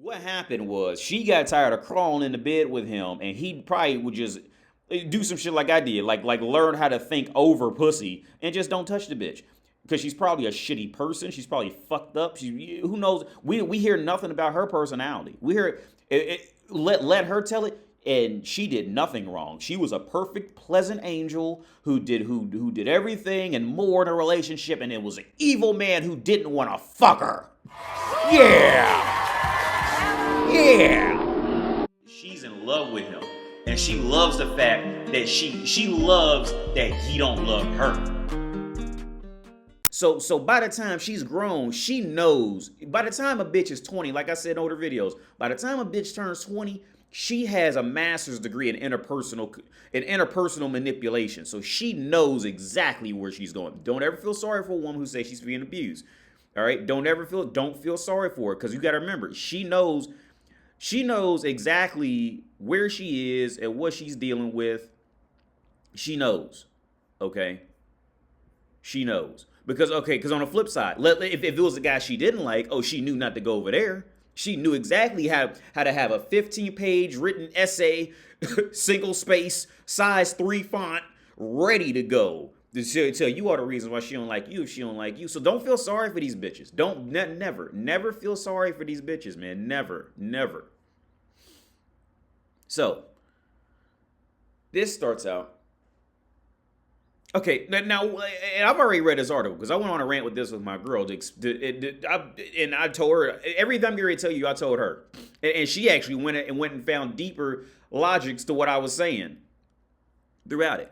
What happened was she got tired of crawling in the bed with him, and he probably would just do some shit like I did, like learn how to think over pussy and just don't touch the bitch. Because she's probably a shitty person. She's probably fucked up. Who knows? We hear nothing about her personality. We hear let her tell it, and she did nothing wrong. She was a perfect, pleasant angel who did everything and more in a relationship, and it was an evil man who didn't want to fuck her. Yeah. Yeah. She's in love with him. And she loves the fact that she loves that he don't love her. So by the time she's grown, she knows. By the time a bitch is 20, like I said in older videos, by the time a bitch turns 20, she has a master's degree in interpersonal manipulation. So she knows exactly where she's going. Don't ever feel sorry for a woman who says she's being abused. All right? Don't feel sorry for her, because you got to remember, she knows exactly where she is and what she's dealing with. She knows. Okay? She knows. Because on the flip side, if it was a guy she didn't like, she knew not to go over there. She knew exactly how to have a 15-page written essay, single space, size 3 font, ready to go. To tell you all the reasons why she don't like you if she don't like you. So don't feel sorry for these bitches. Never feel sorry for these bitches, man. Never. So, this starts out. Okay, now, and I've already read this article because I went on a rant with this with my girl. And I told her, everything I'm going to tell you, I told her. And she actually went and found deeper logics to what I was saying throughout it.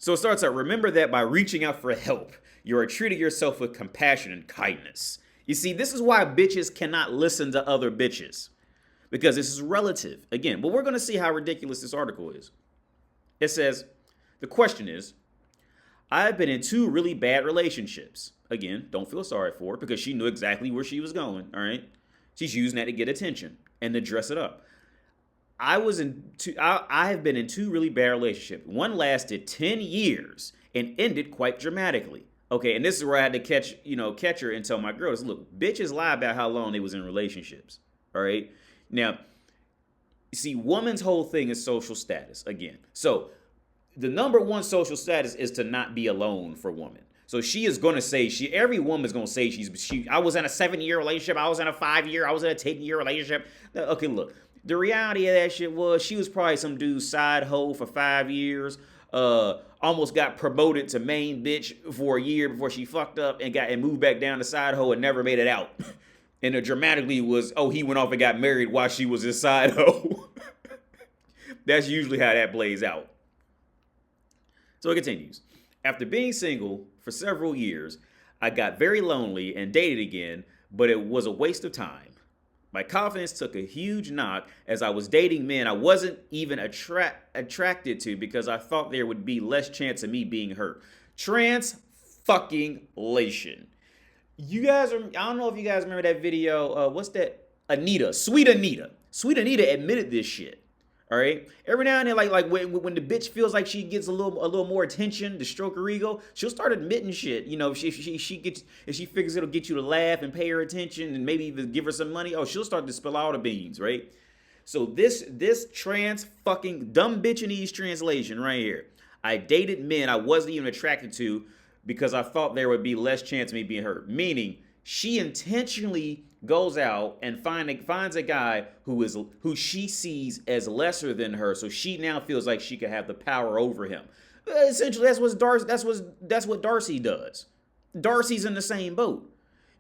So it starts out, remember that by reaching out for help, you are treating yourself with compassion and kindness. You see, this is why bitches cannot listen to other bitches. Because this is relative. Again, but we're going to see how ridiculous this article is. It says, the question is, I've been in 2 really bad relationships. Again, don't feel sorry for her because she knew exactly where she was going, all right? She's using that to get attention and to dress it up. I have been in 2 really bad relationships. One lasted 10 years and ended quite dramatically. Okay, and this is where I had to catch her and tell my girls, look, bitches lie about how long they was in relationships. All right. Now, you see, woman's whole thing is social status again. So the number one social status is to not be alone for women. So she is going to say, every woman is going to say I was in a 7-year relationship. I was in a 5-year. I was in a 10-year relationship. Okay, look. The reality of that shit was she was probably some dude's side hoe for 5 years. Almost got promoted to main bitch for a year before she fucked up and moved back down to side hoe and never made it out. And it dramatically was, he went off and got married while she was his side hoe. That's usually how that plays out. So it continues. After being single for several years, I got very lonely and dated again, but it was a waste of time. My confidence took a huge knock as I was dating men I wasn't even attracted to because I thought there would be less chance of me being hurt. Trans-fucking-lation. I don't know if you guys remember that video. What's that? Anita. Sweet Anita. Sweet Anita admitted this shit. All right. Every now and then, like when the bitch feels like she gets a little more attention to stroke her ego, she'll start admitting shit. You know, if she figures it'll get you to laugh and pay her attention and maybe even give her some money, she'll start to spill all the beans, right? So this trans fucking dumb bitch in East translation right here. I dated men I wasn't even attracted to because I thought there would be less chance of me being hurt. Meaning, she intentionally goes out and finds a guy who she sees as lesser than her, so she now feels like she could have the power over him. Essentially, that's what Darcy does. Darcy's in the same boat.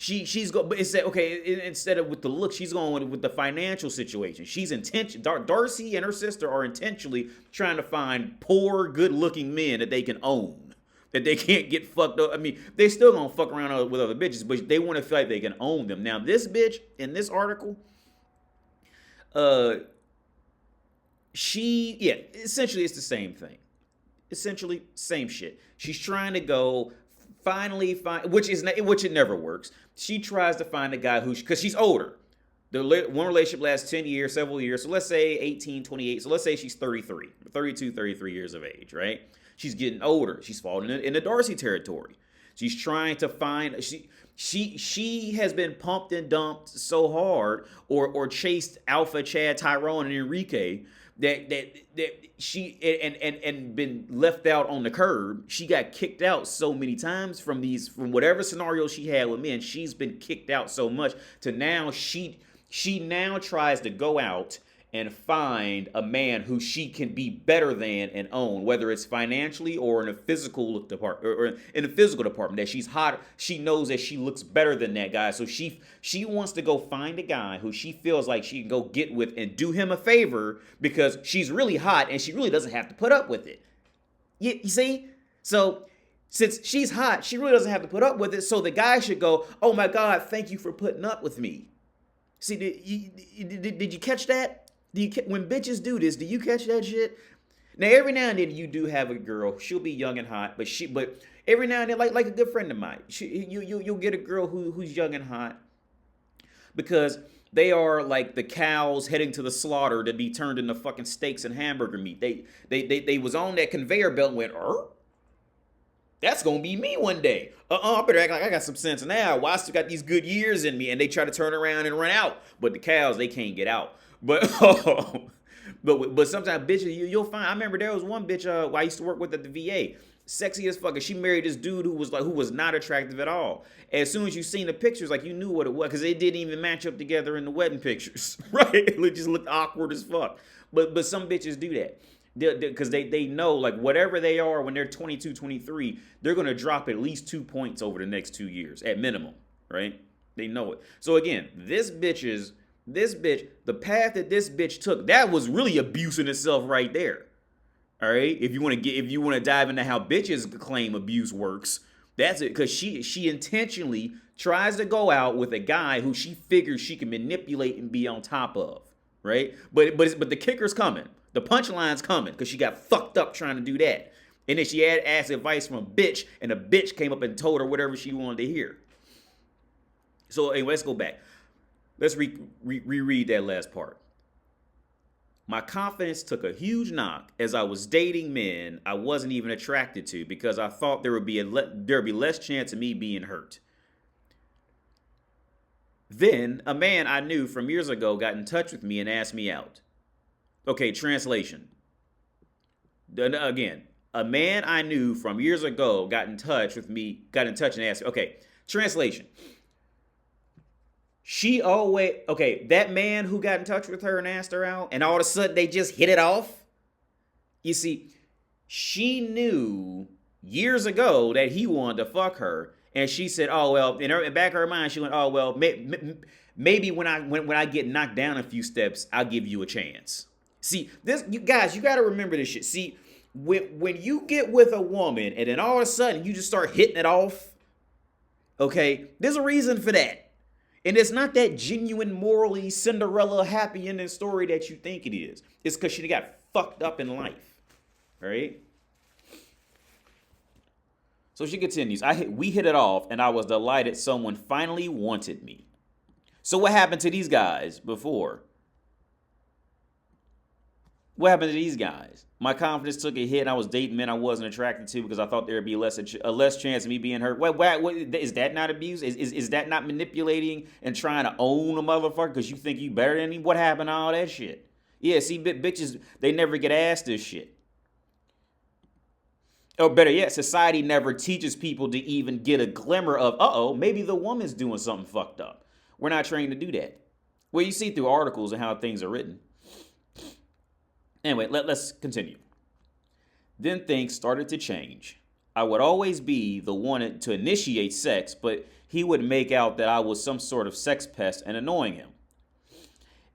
But instead of with the look, she's going with the financial situation. Darcy and her sister are intentionally trying to find poor, good-looking men that they can own. That they can't get fucked up. I mean, they still gonna fuck around with other bitches, but they want to feel like they can own them. Now, this bitch in this article, essentially it's the same thing. Essentially, same shit. She's trying to go finally find, which it never works. She tries to find a guy because she's older. One relationship lasts 10 years, several years. So let's say 18, 28. So let's say she's 33, 32, 33 years of age, right? She's getting older. She's falling in the Darcy territory. She's trying to find she has been pumped and dumped so hard, or chased Alpha, Chad, Tyrone, and Enrique, that she and been left out on the curb. She got kicked out so many times from whatever scenario she had with men. She's been kicked out so much to now she now tries to go out and find a man who she can be better than and own, whether it's financially or in a physical department, or in the physical department, that she's hot. She knows that she looks better than that guy. So she wants to go find a guy who she feels like she can go get with and do him a favor, because she's really hot and she really doesn't have to put up with it. You see? So since she's hot, she really doesn't have to put up with it. So the guy should go, oh my God, thank you for putting up with me. See, did you catch that? When bitches do this, do you catch that shit? Now, every now and then you do have a girl. She'll be young and hot, but every now and then, like a good friend of mine, you'll get a girl who's young and hot, because they are like the cows heading to the slaughter to be turned into fucking steaks and hamburger meat. They was on that conveyor belt and went, that's gonna be me one day. I better act like I got some sense now. Well, I still got these good years in me, and they try to turn around and run out. But the cows, they can't get out. But but sometimes bitches, you'll find. I remember there was one bitch who I used to work with at the VA, sexy as fuck. She married this dude who was not attractive at all. As soon as you seen the pictures, like, you knew what it was, because they didn't even match up together in the wedding pictures, right? It just looked awkward as fuck. But some bitches do that. Because they know, like, whatever they are when they're 22, 23, they're going to drop at least 2 points over the next 2 years at minimum, right? They know it. So again, this bitch, the path that this bitch took, that was really abuse in itself right there. All right? If you want to dive into how bitches claim abuse works, that's it. Because she intentionally tries to go out with a guy who she figures she can manipulate and be on top of, right? But the kicker's coming. The punchline's coming, because she got fucked up trying to do that. And then she asked advice from a bitch, and a bitch came up and told her whatever she wanted to hear. So anyway, let's go back. Let's reread that last part. My confidence took a huge knock as I was dating men I wasn't even attracted to, because I thought there would be less chance of me being hurt. Then a man I knew from years ago got in touch with me and asked me out. Okay, translation. Again, a man I knew from years ago got in touch and asked. Okay, translation. That man who got in touch with her and asked her out, and all of a sudden they just hit it off. You see, she knew years ago that he wanted to fuck her, and she said, "Oh well." In the back of her mind, she went, "Oh well, maybe when I get knocked down a few steps, I'll give you a chance." See, you got to remember this shit. See, when you get with a woman and then all of a sudden you just start hitting it off, okay, there's a reason for that. And it's not that genuine, morally Cinderella happy ending story that you think it is. It's because she got fucked up in life, all right? So she continues, we hit it off, and I was delighted someone finally wanted me. So what happened to these guys before? What happened to these guys? My confidence took a hit, and I was dating men I wasn't attracted to because I thought there would be a less chance of me being hurt. What is that not abuse? Is that not manipulating and trying to own a motherfucker because you think you better than him? What happened to all that shit? Yeah, see, bitches, they never get asked this shit. Or better yet, society never teaches people to even get a glimmer of, maybe the woman's doing something fucked up. We're not trained to do that. Well, you see through articles and how things are written. Anyway, let's continue. Then things started to change. I would always be the one to initiate sex, but he would make out that I was some sort of sex pest and annoying him.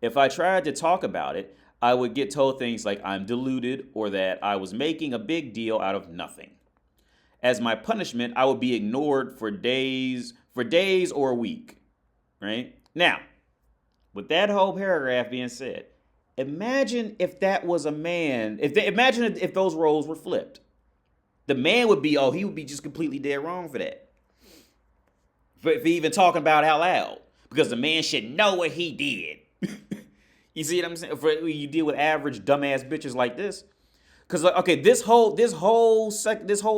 If I tried to talk about it, I would get told things like I'm deluded or that I was making a big deal out of nothing. As my punishment, I would be ignored for days or a week. Right? Now, with that whole paragraph being said, imagine if that was a man. Imagine if those roles were flipped. The man would be, he would be just completely dead wrong for that. For even talking about it out loud. Because the man should know what he did. You see what I'm saying? You deal with average dumbass bitches like this. Because okay, this whole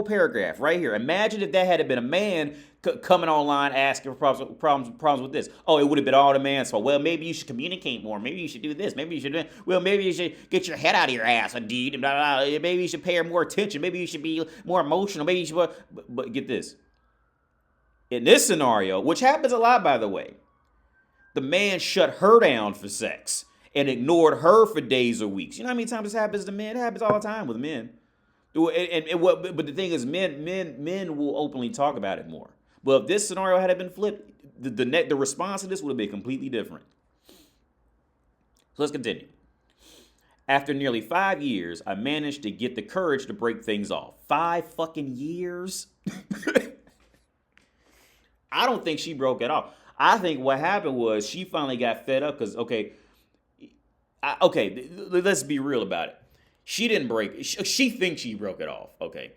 paragraph right here. Imagine if that had been a man coming online asking for problems with this. Oh, it would have been all the man's fault. Well, maybe you should communicate more. Maybe you should do this. Maybe you should. Well, maybe you should get your head out of your ass, indeed. Blah, blah, blah. Maybe you should pay her more attention. Maybe you should be more emotional. Maybe you should. But get this. In this scenario, which happens a lot, by the way, the man shut her down for sex and ignored her for days or weeks. You know how many times this happens to men? It happens all the time with men. But the thing is, men will openly talk about it more. But if this scenario had been flipped, the response to this would have been completely different. So let's continue. After nearly 5 years, I managed to get the courage to break things off. 5 fucking years? I don't think she broke it off. I think what happened was she finally got fed up because, let's be real about it. She didn't break it. She thinks she broke it off, okay?